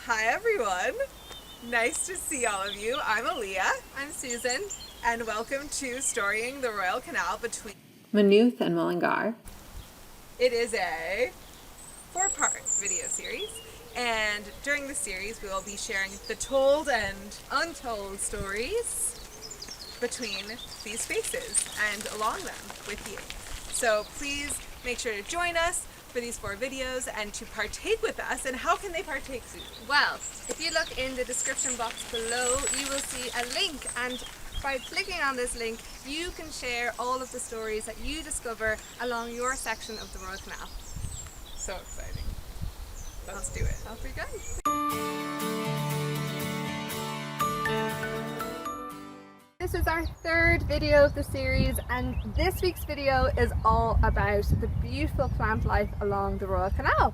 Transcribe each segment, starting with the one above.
Hi everyone, nice to see all of you. I'm Aaliyah. I'm Susan. And welcome to Storying the Royal Canal between Maynooth and Mullingar. It is a 4-part video series, and during the series we will be sharing the told and untold stories between these spaces and along them with you. So please make sure to join us for these 4 videos and to partake with us. And how can they partake, Susan? Well, if you look in the description box below, you will see a link, and by clicking on this link, you can share all of the stories that you discover along your section of the Royal Canal. So exciting. Let's do it. Off we go. This is our 3rd video of the series, and this week's video is all about the beautiful plant life along the Royal Canal.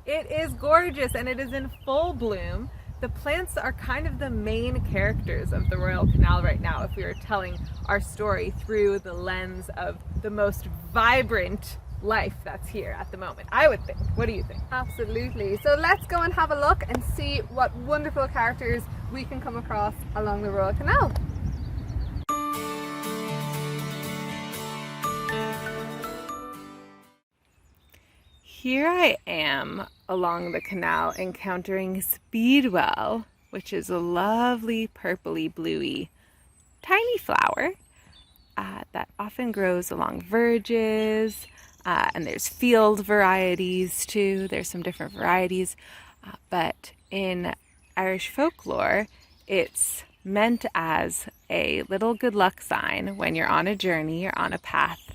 It is gorgeous and it is in full bloom. The plants are kind of the main characters of the Royal Canal right now if we were telling our story through the lens of the most vibrant life that's here at the moment, I would think. What do you think? Absolutely. So let's go and have a look and see what wonderful characters we can come across along the Royal Canal. Here I am along the canal encountering Speedwell, which is a lovely purpley bluey tiny flower that often grows along verges, and there's field varieties too. There's some different varieties, but in Irish folklore it's meant as a little good luck sign when you're on a journey or on a path.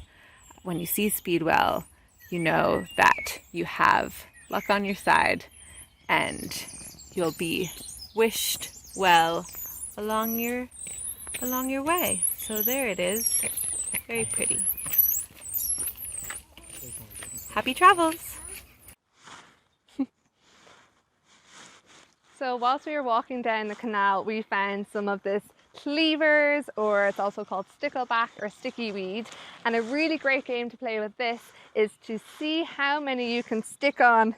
When you see Speedwell, you know that you have luck on your side and you'll be wished well along your way. So there it is. Very pretty. Happy travels! So whilst we were walking down the canal, we found some of this cleavers, or it's also called stickleback or sticky weed. And a really great game to play with this is to see how many you can stick on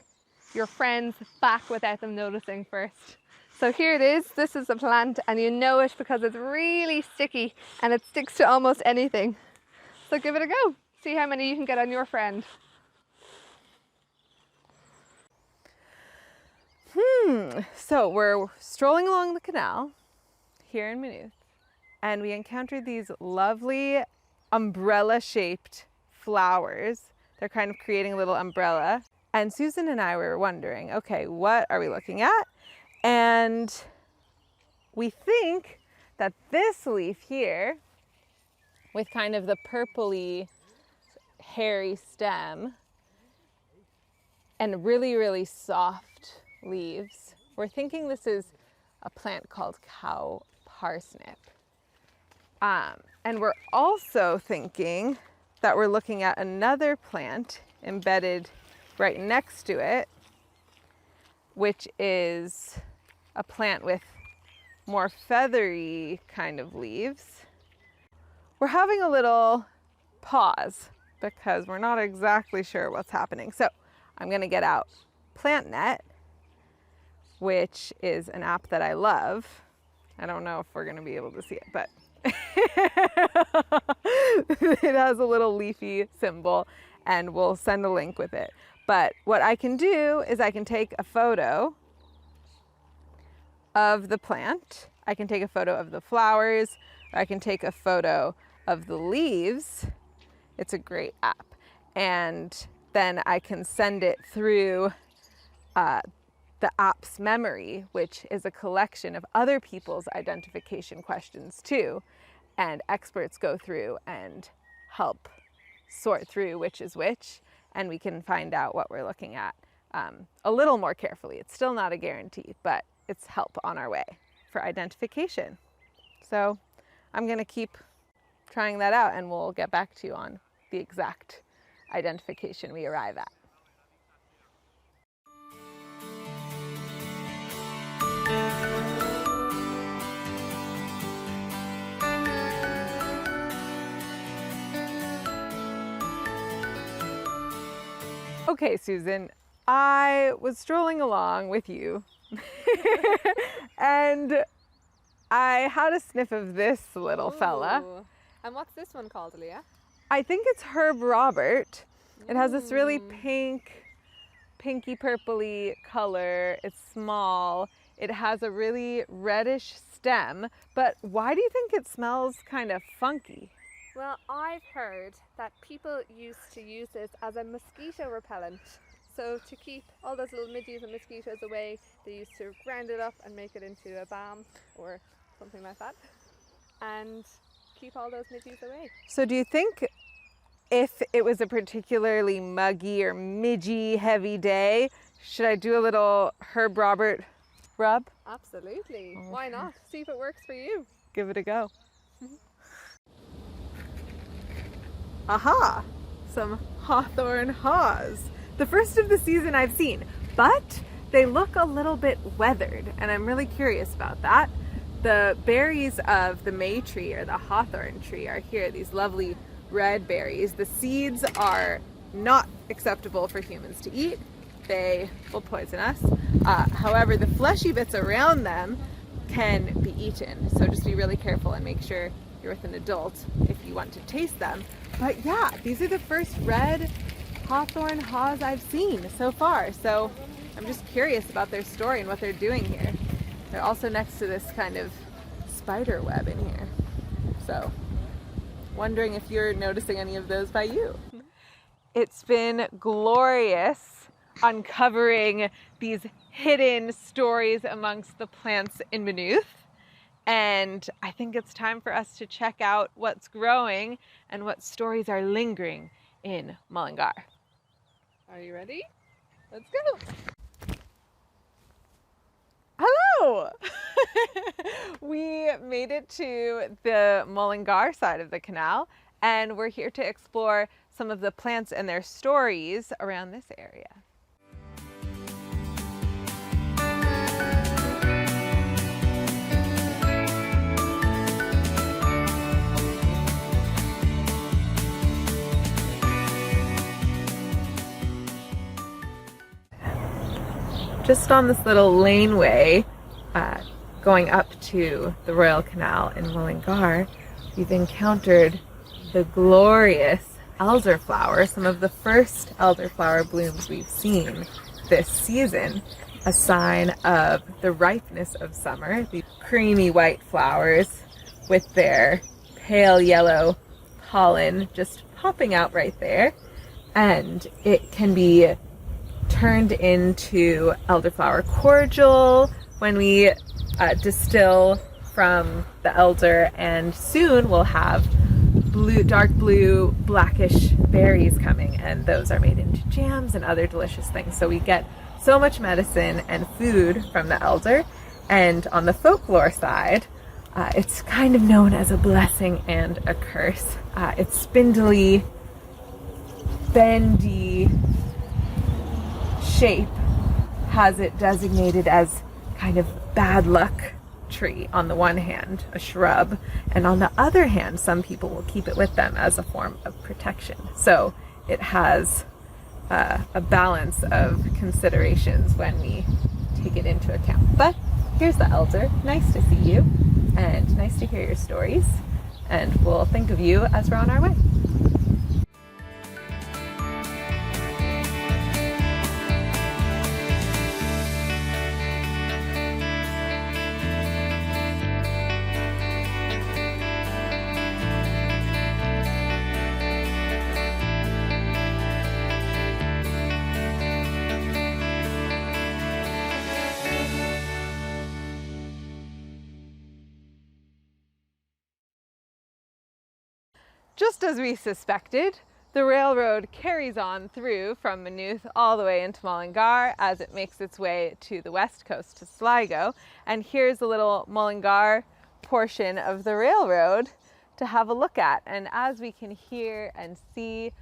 your friend's back without them noticing first. So here it is. This is a plant, and you know it because it's really sticky and it sticks to almost anything. So give it a go. See how many you can get on your friend. So we're strolling along the canal here in Maynooth, and we encountered these lovely umbrella-shaped flowers. They're kind of creating a little umbrella. And Susan and I were wondering, okay, what are we looking at? And we think that this leaf here, with kind of the purpley, hairy stem and really, really soft leaves, we're thinking this is a plant called cow parsnip. And we're also thinking that we're looking at another plant embedded right next to it, which is a plant with more feathery kind of leaves. We're having a little pause because we're not exactly sure what's happening. So I'm going to get out PlantNet, which is an app that I love. I don't know if we're going to be able to see it, but it has a little leafy symbol, and we'll send a link with it. But what I can do is I can take a photo of the plant, I can take a photo of the flowers, or I can take a photo of the leaves. It's a great app. And then I can send it through the app's memory, which is a collection of other people's identification questions too. And experts go through and help sort through which is which, and we can find out what we're looking at a little more carefully. It's still not a guarantee, but it's help on our way for identification. So I'm going to keep trying that out, and we'll get back to you on the exact identification we arrive at. Okay, Susan, I was strolling along with you and I had a sniff of this little fella. Ooh. And what's this one called, Leah? I think it's Herb Robert. It has this really pinky purpley color. It's small. It has a really reddish stem, but why do you think it smells kind of funky? Well, I've heard that people used to use this as a mosquito repellent. So to keep all those little midges and mosquitoes away, they used to grind it up and make it into a balm or something like that, and keep all those midges away. So do you think if it was a particularly muggy or midgy heavy day, should I do a little Herb Robert rub? Absolutely. Okay. Why not? See if it works for you. Give it a go. Aha! Some hawthorn haws. The first of the season I've seen, but they look a little bit weathered, and I'm really curious about that. The berries of the May tree or the hawthorn tree are here, these lovely red berries. The seeds are not acceptable for humans to eat. They will poison us. However, the fleshy bits around them can be eaten. So just be really careful and make sure you're with an adult if you want to taste them. But yeah, these are the first red hawthorn haws I've seen so far. So I'm just curious about their story and what they're doing here. They're also next to this kind of spider web in here. So wondering if you're noticing any of those by you. It's been glorious uncovering these hidden stories amongst the plants in Maynooth. And I think it's time for us to check out what's growing and what stories are lingering in Mullingar. Are you ready? Let's go! Hello! We made it to the Mullingar side of the canal, and we're here to explore some of the plants and their stories around this area. Just on this little laneway going up to the Royal Canal in Mullingar, we've encountered the glorious elderflower, some of the first elderflower blooms we've seen this season, a sign of the ripeness of summer. These creamy white flowers with their pale yellow pollen just popping out right there, and it can be turned into elderflower cordial when we distill from the elder, and soon we'll have dark blue, blackish berries coming, and those are made into jams and other delicious things. So we get so much medicine and food from the elder, and on the folklore side, it's kind of known as a blessing and a curse. Its spindly, bendy shape has it designated as kind of bad luck tree on the one hand, a shrub, and on the other hand, some people will keep it with them as a form of protection. So it has a balance of considerations when we take it into account. But here's the elder. Nice to see you, and nice to hear your stories, and we'll think of you as we're on our way. Just as we suspected, the railroad carries on through from Maynooth all the way into Mullingar as it makes its way to the west coast to Sligo. And here's a little Mullingar portion of the railroad to have a look at. And as we can hear and see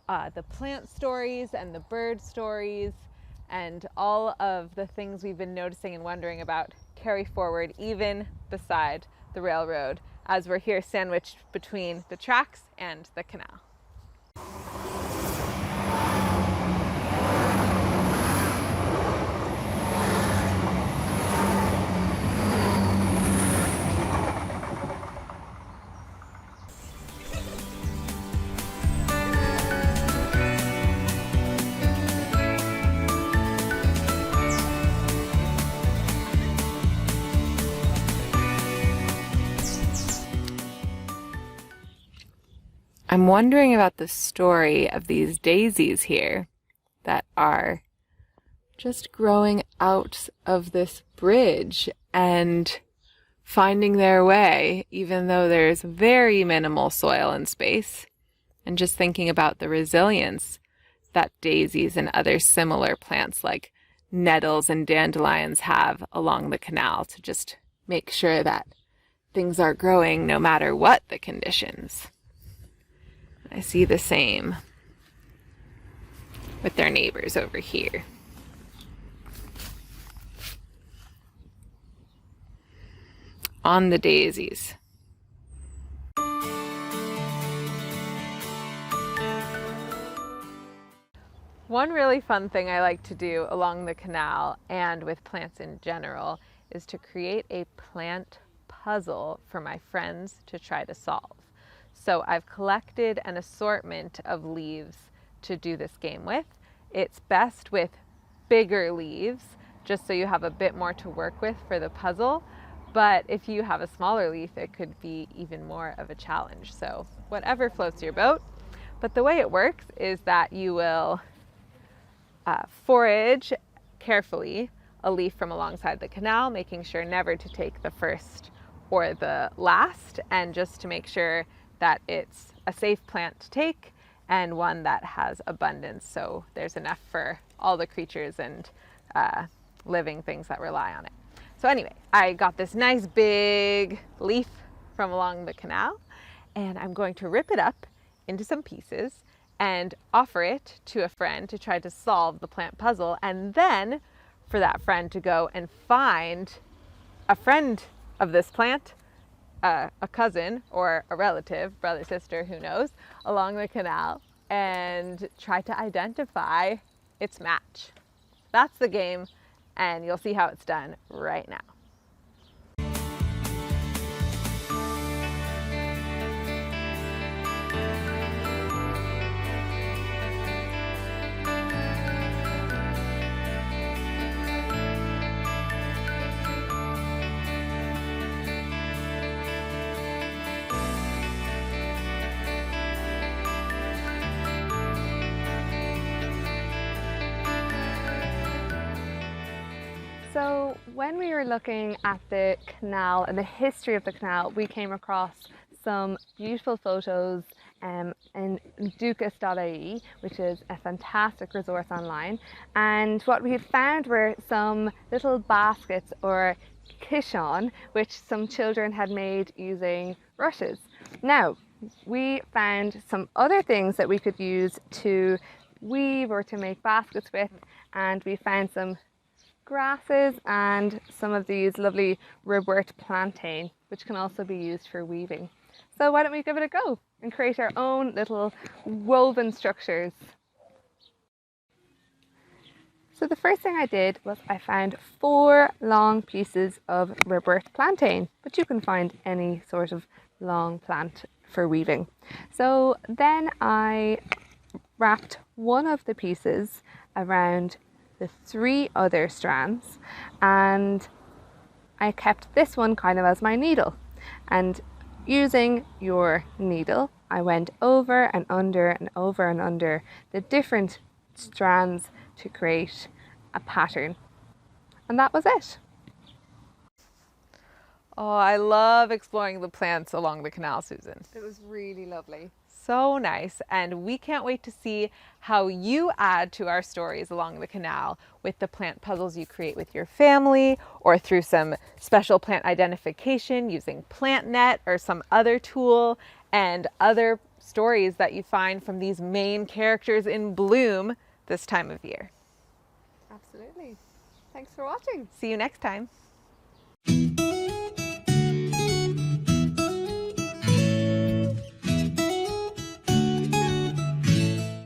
the plant stories and the bird stories and all of the things we've been noticing and wondering about carry forward even beside the railroad, as we're here sandwiched between the tracks and the canal. I'm wondering about the story of these daisies here that are just growing out of this bridge and finding their way, even though there's very minimal soil and space. And just thinking about the resilience that daisies and other similar plants like nettles and dandelions have along the canal to just make sure that things are growing no matter what the conditions. I see the same with their neighbors over here. On the daisies. One really fun thing I like to do along the canal and with plants in general is to create a plant puzzle for my friends to try to solve. So I've collected an assortment of leaves to do this game with. It's best with bigger leaves, just so you have a bit more to work with for the puzzle. But if you have a smaller leaf, it could be even more of a challenge. So whatever floats your boat. But the way it works is that you will forage carefully a leaf from alongside the canal, making sure never to take the first or the last, and just to make sure that it's a safe plant to take and one that has abundance, so there's enough for all the creatures and living things that rely on it. So anyway, I got this nice big leaf from along the canal, and I'm going to rip it up into some pieces and offer it to a friend to try to solve the plant puzzle, and then for that friend to go and find a friend of this plant, a cousin or a relative, brother, sister, who knows, along the canal, and try to identify its match. That's the game, and you'll see how it's done right now. So when we were looking at the canal and the history of the canal, we came across some beautiful photos in ducas.ie, which is a fantastic resource online. And what we had found were some little baskets or kishon, which some children had made using rushes. Now, we found some other things that we could use to weave or to make baskets with, and we found some grasses and some of these lovely ribwort plantain, which can also be used for weaving. So why don't we give it a go and create our own little woven structures. So the first thing I did was I found 4 long pieces of ribwort plantain, but you can find any sort of long plant for weaving. So then I wrapped one of the pieces around the 3 other strands, and I kept this one kind of as my needle, and using your needle I went over and under and over and under the different strands to create a pattern, and that was it. Oh, I love exploring the plants along the canal, Susan. It was really lovely. So nice, and we can't wait to see how you add to our stories along the canal with the plant puzzles you create with your family, or through some special plant identification using PlantNet or some other tool, and other stories that you find from these main characters in bloom this time of year. Absolutely. Thanks for watching. See you next time.